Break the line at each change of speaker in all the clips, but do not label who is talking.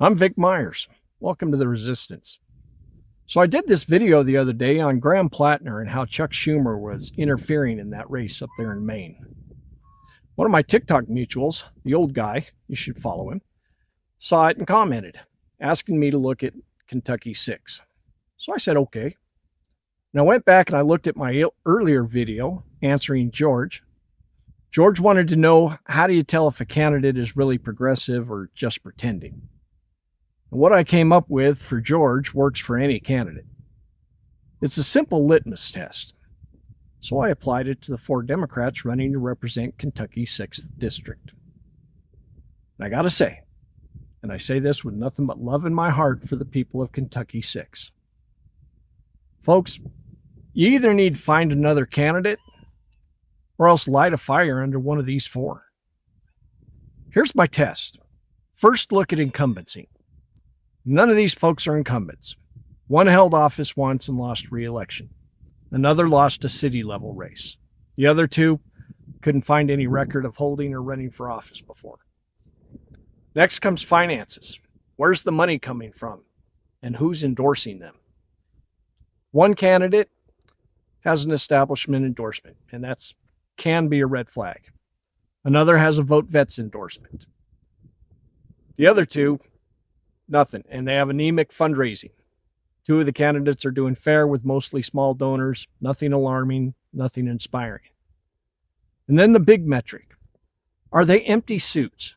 I'm Vic Myers. Welcome to The Resistance. So I did this video the other day on Graham Plattner and how Chuck Schumer was interfering in that race up there in Maine. One of my TikTok mutuals, the old guy, you should follow him, saw it and commented, asking me to look at Kentucky 6. So I said, okay. And I went back and I looked at my earlier video answering George. George wanted to know, how do you tell if a candidate is really progressive or just pretending? And what I came up with for George works for any candidate. It's a simple litmus test. So I applied it to the 4 Democrats running to represent Kentucky's 6th district. And I gotta say, and I say this with nothing but love in my heart for the people of Kentucky 6. Folks, you either need to find another candidate or else light a fire under one of these 4. Here's my test. First, look at incumbency. None of these folks are incumbents. One held office once and lost re-election. Another lost a city-level race. The other 2 couldn't find any record of holding or running for office before. Next comes finances. Where's the money coming from? And who's endorsing them? One candidate has an establishment endorsement, and that's can be a red flag. Another has a Vote Vets endorsement. The other 2, nothing, and they have anemic fundraising. 2 of the candidates are doing fair with mostly small donors, nothing alarming, nothing inspiring. And then the big metric. Are they empty suits?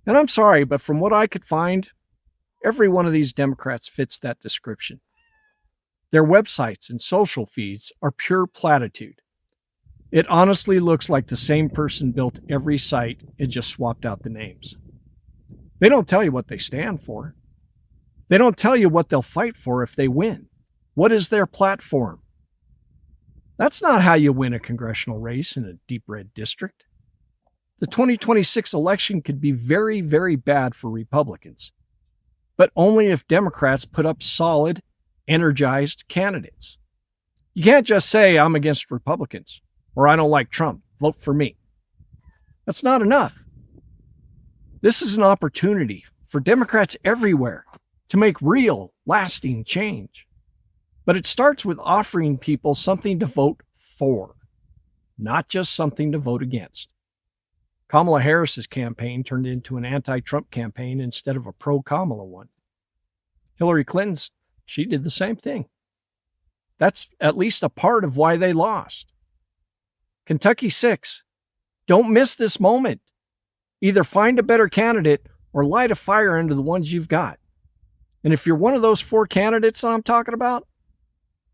And I'm sorry, but from what I could find, every one of these Democrats fits that description. Their websites and social feeds are pure platitude. It honestly looks like the same person built every site and just swapped out the names. They don't tell you what they stand for. They don't tell you what they'll fight for if they win. What is their platform? That's not how you win a congressional race in a deep red district. The 2026 election could be very, very bad for Republicans, but only if Democrats put up solid, energized candidates. You can't just say, I'm against Republicans, or I don't like Trump, vote for me. That's not enough. This is an opportunity for Democrats everywhere to make real, lasting change. But it starts with offering people something to vote for, not just something to vote against. Kamala Harris's campaign turned into an anti-Trump campaign instead of a pro-Kamala one. Hillary Clinton's, she did the same thing. That's at least a part of why they lost. Kentucky 6, don't miss this moment. Either find a better candidate or light a fire under the ones you've got. And if you're one of those 4 candidates I'm talking about,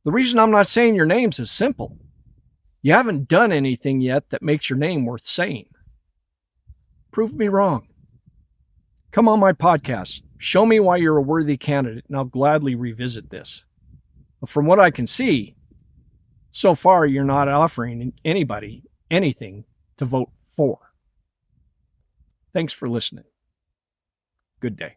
the reason I'm not saying your names is simple. You haven't done anything yet that makes your name worth saying. Prove me wrong. Come on my podcast. Show me why you're a worthy candidate, and I'll gladly revisit this. But from what I can see, so far you're not offering anybody anything to vote for. Thanks for listening. Good day.